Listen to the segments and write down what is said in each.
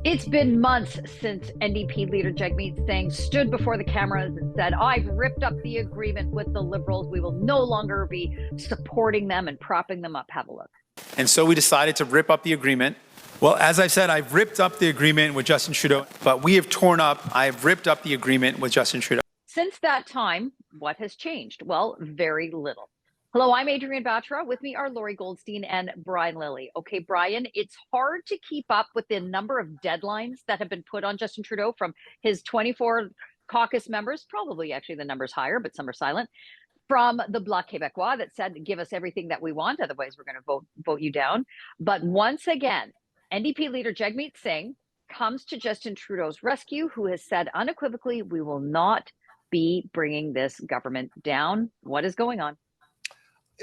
It's been months since NDP leader Jagmeet Singh stood before the cameras and said, I've ripped up the agreement with the Liberals. We will no longer be supporting them and propping them up. Have a look. And so we decided to rip up the agreement. Well, as I've said, I've ripped up the agreement with Justin Trudeau, but I've ripped up the agreement with Justin Trudeau. Since that time, what has changed? Well, very little. Hello, I'm Adrienne Batra. With me are Lorrie, Goldstein, and Brian Lilley. Okay, Brian, it's hard to keep up with the number of deadlines that have been put on Justin Trudeau from his 24 caucus members, probably actually the number's higher, but some are silent, from the Bloc Québécois that said, give us everything that we want, otherwise we're going to vote you down. But once again, NDP leader Jagmeet Singh comes to Justin Trudeau's rescue, who has said unequivocally, we will not be bringing this government down. What is going on?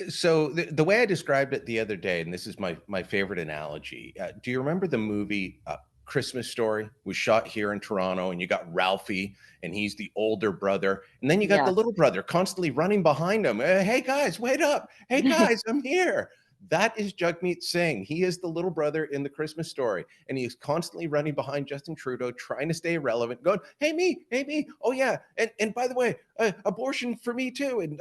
So the way I described it the other day, and this is my favorite analogy, do you remember the movie Christmas Story? Was shot here in Toronto, and you got Ralphie, and he's the older brother, and then you got the little brother constantly running behind him. Hey guys, wait up! Hey guys, I'm here. That is Jagmeet Singh. He is the little brother in the Christmas Story, and he is constantly running behind Justin Trudeau, trying to stay relevant, going, hey me, oh yeah, and by the way, abortion for me too, and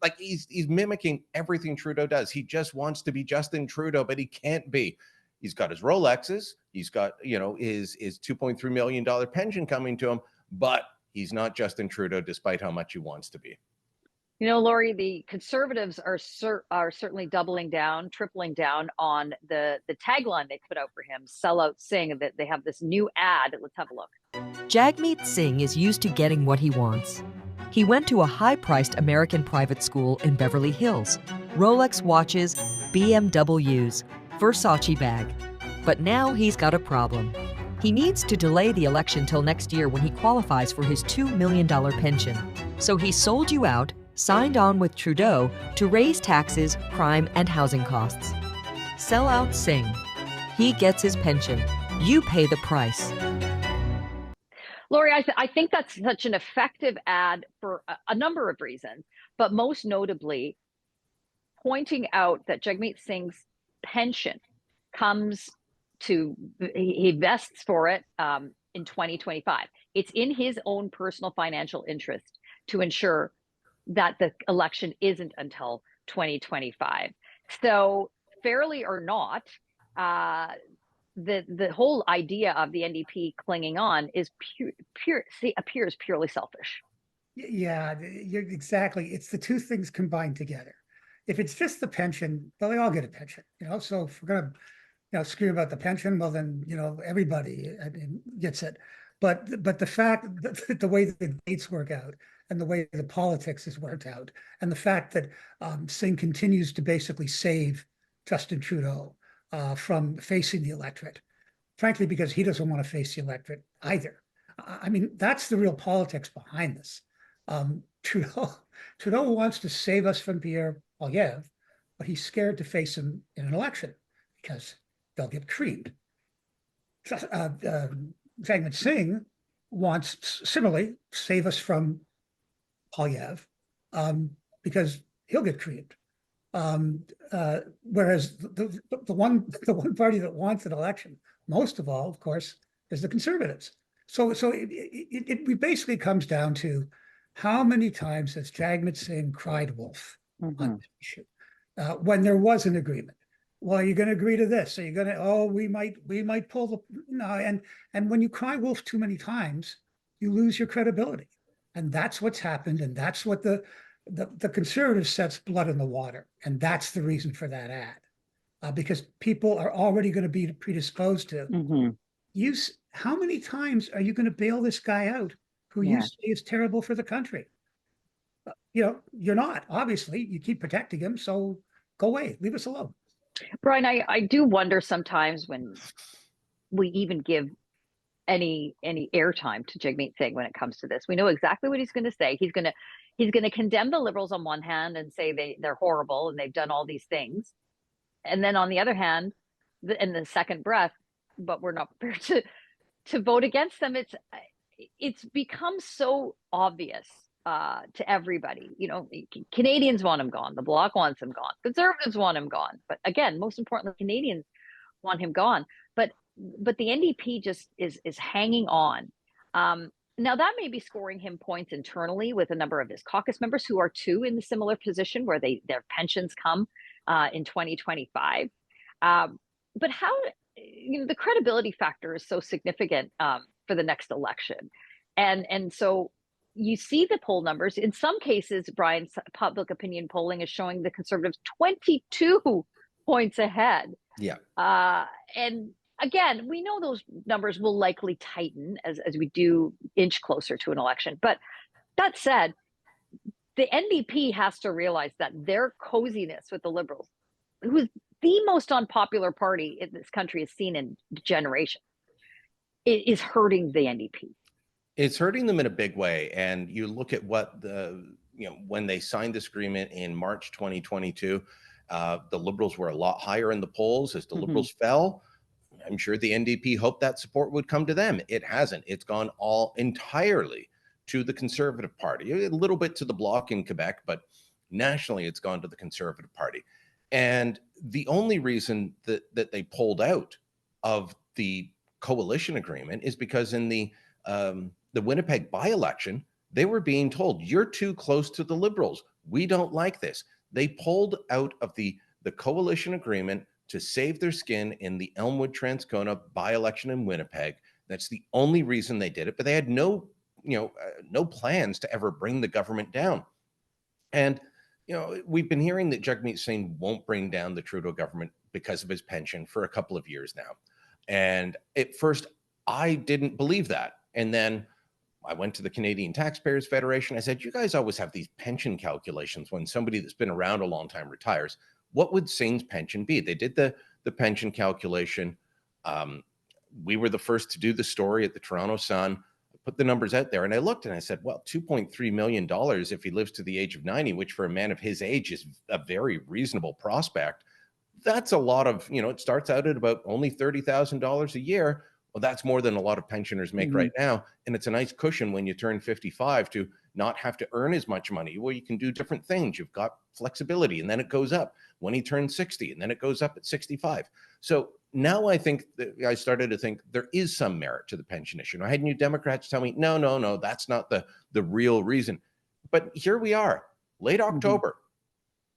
like he's mimicking everything Trudeau does. He just wants to be Justin Trudeau, but he can't be. He's got his Rolexes, he's got his $2.3 million pension coming to him, but he's not Justin Trudeau, despite how much he wants to be. Lorrie, the Conservatives are certainly doubling down, tripling down on the tagline they put out for him, Sell Out Singh, that they have this new ad. Let's have a look. Jagmeet Singh is used to getting what he wants. He went to a high-priced American private school in Beverly Hills, Rolex watches, BMWs, Versace bag. But now he's got a problem. He needs to delay the election till next year when he qualifies for his $2 million pension. So he sold you out, signed on with Trudeau to raise taxes, crime, and housing costs. Sell out Singh. He gets his pension. You pay the price. Lorrie, I think that's such an effective ad for a number of reasons, but most notably pointing out that Jagmeet Singh's pension he vests for it in 2025. It's in his own personal financial interest to ensure that the election isn't until 2025. So fairly or not, the whole idea of the NDP clinging on is appears purely selfish. Yeah, exactly. It's the two things combined together. If it's just the pension, well, they all get a pension, so if we're going to, scream about the pension, well, then, everybody gets it. But the fact that the way the dates work out and the way the politics is worked out, and the fact that Singh continues to basically save Justin Trudeau from facing the electorate, frankly, because he doesn't want to face the electorate either. I mean, that's the real politics behind this. Trudeau wants to save us from Pierre Poilievre, but he's scared to face him in an election because they'll get creamed. Jagmeet Singh wants similarly save us from Poilievre because he'll get creamed. Whereas the one party that wants an election most of all, of course, is the Conservatives. So it basically comes down to how many times has Jagmeet Singh cried wolf on this issue when there was an agreement. Well, you're going to agree to this. Are you going to? We might pull the and when you cry wolf too many times, you lose your credibility, and that's what's happened, and that's what the Conservative sets blood in the water, and that's the reason for that ad, because people are already going to be predisposed to how many times are you going to bail this guy out who you say is terrible for the country? You're not. Obviously, you keep protecting him, so go away, leave us alone. Brian, I do wonder sometimes when we even give any airtime to Jagmeet Singh when it comes to this. We know exactly what he's going to say. He's going to condemn the Liberals on one hand and say they're horrible and they've done all these things, and then on the other hand, in the second breath, but we're not prepared to vote against them. It's become so obvious to everybody. Canadians want him gone. The Bloc wants him gone. Conservatives want him gone. But again, most importantly, Canadians want him gone. But the NDP just is hanging on. Now that may be scoring him points internally with a number of his caucus members who are too in the similar position where their pensions come in 2025. But how, the credibility factor is so significant for the next election. And so you see the poll numbers. In some cases, Brian's public opinion polling is showing the Conservatives 22 points ahead. Yeah. And again, we know those numbers will likely tighten as we do inch closer to an election. But that said, the NDP has to realize that their coziness with the Liberals, who's the most unpopular party in this country has seen in generations, is hurting the NDP. It's hurting them in a big way. And you look at what when they signed this agreement in March 2022, the Liberals were a lot higher in the polls. As the Liberals fell, I'm sure the NDP hoped that support would come to them. It hasn't. It's gone all entirely to the Conservative Party, a little bit to the Bloc in Quebec, but nationally it's gone to the Conservative Party. And the only reason that they pulled out of the coalition agreement is because in the Winnipeg by-election, they were being told, you're too close to the Liberals. We don't like this. They pulled out of the coalition agreement to save their skin in the Elmwood-Transcona by-election in Winnipeg. That's the only reason they did it, but they had no plans to ever bring the government down. And, we've been hearing that Jagmeet Singh won't bring down the Trudeau government because of his pension for a couple of years now. And at first, I didn't believe that. And then I went to the Canadian Taxpayers Federation. I said, you guys always have these pension calculations when somebody that's been around a long time retires. What would Singh's pension be? They did the pension calculation. We were the first to do the story at the Toronto Sun, put the numbers out there. And I looked and I said, well, $2.3 million if he lives to the age of 90, which for a man of his age is a very reasonable prospect. That's a lot of, it starts out at about only $30,000 a year. Well, that's more than a lot of pensioners make right now. And it's a nice cushion when you turn 55 to not have to earn as much money. Well, you can do different things. You've got flexibility, and then it goes up when he turns 60, and then it goes up at 65. So now I think that I started to think there is some merit to the pension issue. And I had New Democrats tell me, no, that's not the real reason. But here we are, late October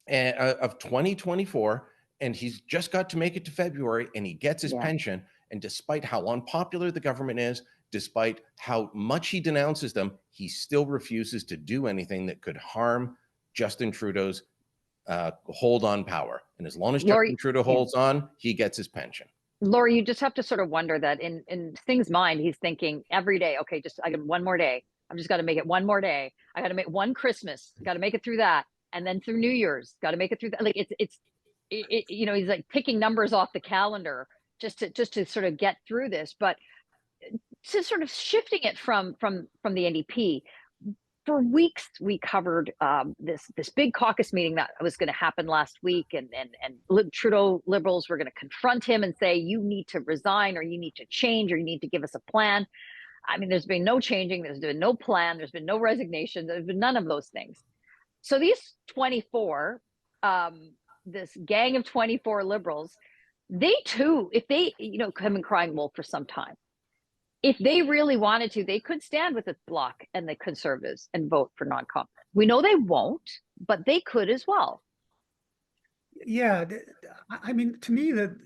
of 2024, and he's just got to make it to February, and he gets his pension. And despite how unpopular the government is, despite how much he denounces them, he still refuses to do anything that could harm Justin Trudeau's hold on power. And as long as Justin Trudeau holds on, he gets his pension. Lorrie, you just have to sort of wonder that in Singh's mind, he's thinking every day, okay, I got one more day. I'm just got to make it one more day. I got to make one Christmas, got to make it through that. And then through New Year's, got to make it through that. Like he's like picking numbers off the calendar just to sort of get through this, but to sort of shifting it from the NDP. For weeks, we covered this big caucus meeting that was going to happen last week, and Trudeau Liberals were going to confront him and say, you need to resign, or you need to change, or you need to give us a plan. I mean, there's been no changing, there's been no plan, there's been no resignation, there's been none of those things. So these 24, this gang of 24 Liberals, they too, if they, have been crying wolf for some time. If they really wanted to, they could stand with the Bloc and the Conservatives and vote for non-confidence. We know they won't, but they could as well. Yeah, I mean, to me, the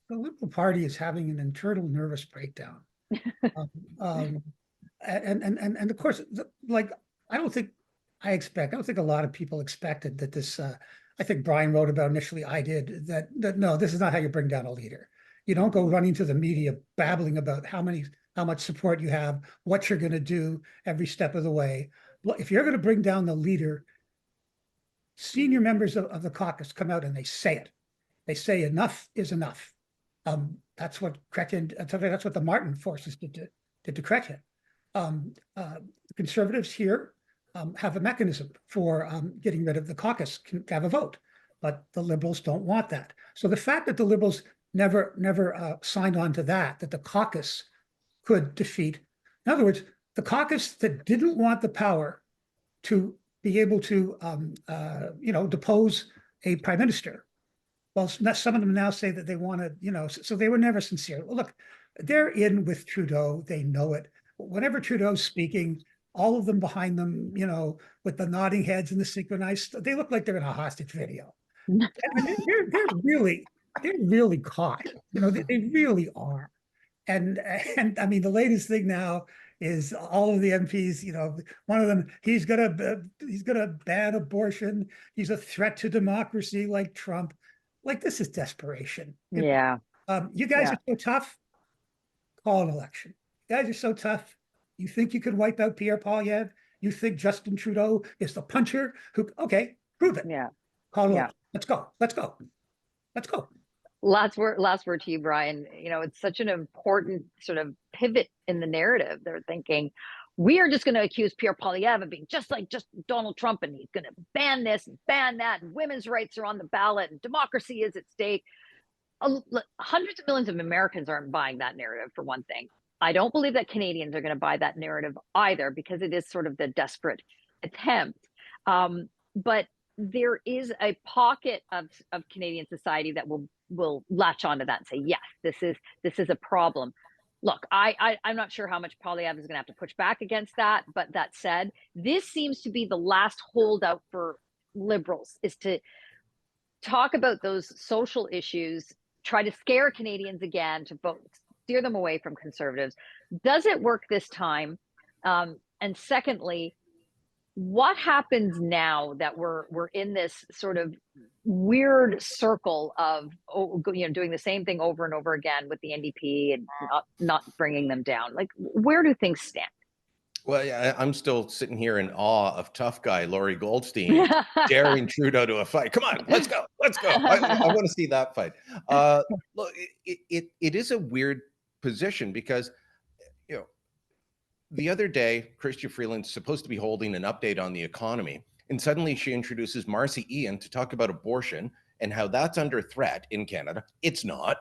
Liberal Party is having an internal nervous breakdown. And of course, I don't think a lot of people expected that this. I think Brian wrote about initially. I did that. No, this is not how you bring down a leader. You don't go running to the media babbling about how much support you have, what you're going to do every step of the way. If you're going to bring down the leader, senior members of the caucus come out and they say it. They say enough is enough. That's what that's what the Martin forces did to Chrétien. The Conservatives here have a mechanism for getting rid of the caucus, can have a vote, but the Liberals don't want that. So the fact that the Liberals never signed on to that the caucus could defeat. In other words, the caucus that didn't want the power to be able to, depose a prime minister. Well, some of them now say that they want to, so they were never sincere. Well, look, they're in with Trudeau. They know it. Whenever Trudeau's speaking, all of them behind them, you know, with the nodding heads and the synchronized, they look like they're in a hostage video. I mean, they're really caught. You know, they really are. And I mean, the latest thing now is all of the MPs. You know, one of them, he's gonna ban abortion. He's a threat to democracy, like Trump. Like, this is desperation. Yeah. You guys are so tough. Call an election. You guys are so tough. You think you could wipe out Pierre Poilievre? You think Justin Trudeau is the puncher who? Okay, prove it. Yeah. Call an election. Let's go. Let's go. Let's go. Last word to you, Brian. You know, it's such an important sort of pivot in the narrative. They're thinking, we are just going to accuse Pierre Poilievre of being just like Donald Trump, and he's going to ban this and ban that, and women's rights are on the ballot, and democracy is at stake. Hundreds of millions of Americans aren't buying that narrative, for one thing. I don't believe that Canadians are going to buy that narrative either, because it is sort of the desperate attempt. But there is a pocket of Canadian society that will latch onto that and say, yes, this is a problem. Look, I'm not sure how much Poilievre is going to have to push back against that. But that said, this seems to be the last holdout for Liberals, is to talk about those social issues, try to scare Canadians again to vote, steer them away from Conservatives. Does it work this time? And secondly, what happens now that we're in this sort of weird circle of doing the same thing over and over again with the NDP and not bringing them down? Like, where do things stand? Well, yeah, I'm still sitting here in awe of tough guy Lorrie Goldstein daring Trudeau to a fight. Come on, let's go. I want to see that fight. Look, it is a weird position, because, you know, the other day, Chrystia Freeland's supposed to be holding an update on the economy, and suddenly she introduces Marcy Ian to talk about abortion and how that's under threat in Canada. It's not,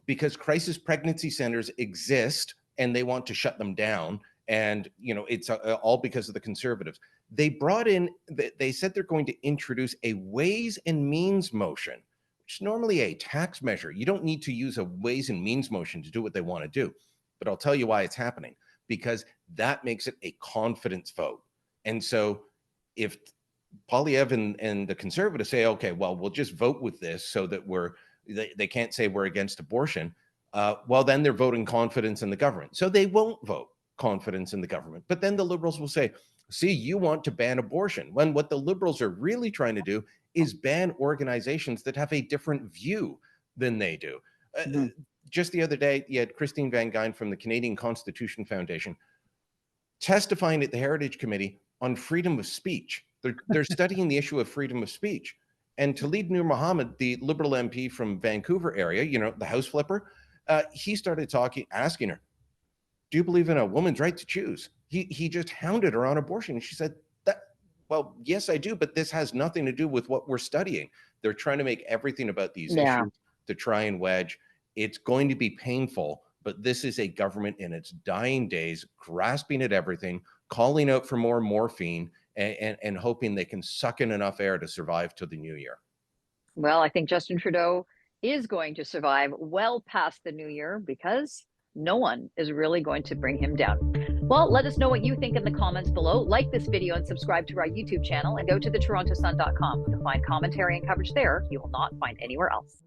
because crisis pregnancy centers exist and they want to shut them down. And, you know, it's all because of the Conservatives. They brought in, they said they're going to introduce a Ways and Means motion, which is normally a tax measure. You don't need to use a Ways and Means motion to do what they want to do. But I'll tell you why it's happening. Because that makes it a confidence vote. And so if Poilievre and the Conservatives say, okay, well, we'll just vote with this so that they can't say we're against abortion, well, then they're voting confidence in the government. So they won't vote confidence in the government. But then the Liberals will say, see, you want to ban abortion, when what the Liberals are really trying to do is ban organizations that have a different view than they do. Just the other day, you had Christine Van Gyn from the Canadian Constitution Foundation testifying at the Heritage Committee on freedom of speech. They're studying the issue of freedom of speech. And Talib Nur Mohammed, the Liberal MP from Vancouver area, you know, the house flipper, he started asking her, do you believe in a woman's right to choose? He just hounded her on abortion. And she said, well, yes, I do, but this has nothing to do with what we're studying. They're trying to make everything about these issues to try and wedge. It's going to be painful, but this is a government in its dying days, grasping at everything, calling out for more morphine, and hoping they can suck in enough air to survive to the new year. Well, I think Justin Trudeau is going to survive well past the new year, because no one is really going to bring him down. Well, let us know what you think in the comments below. Like this video and subscribe to our YouTube channel, and go to theTorontoSun.com to find commentary and coverage there you will not find anywhere else.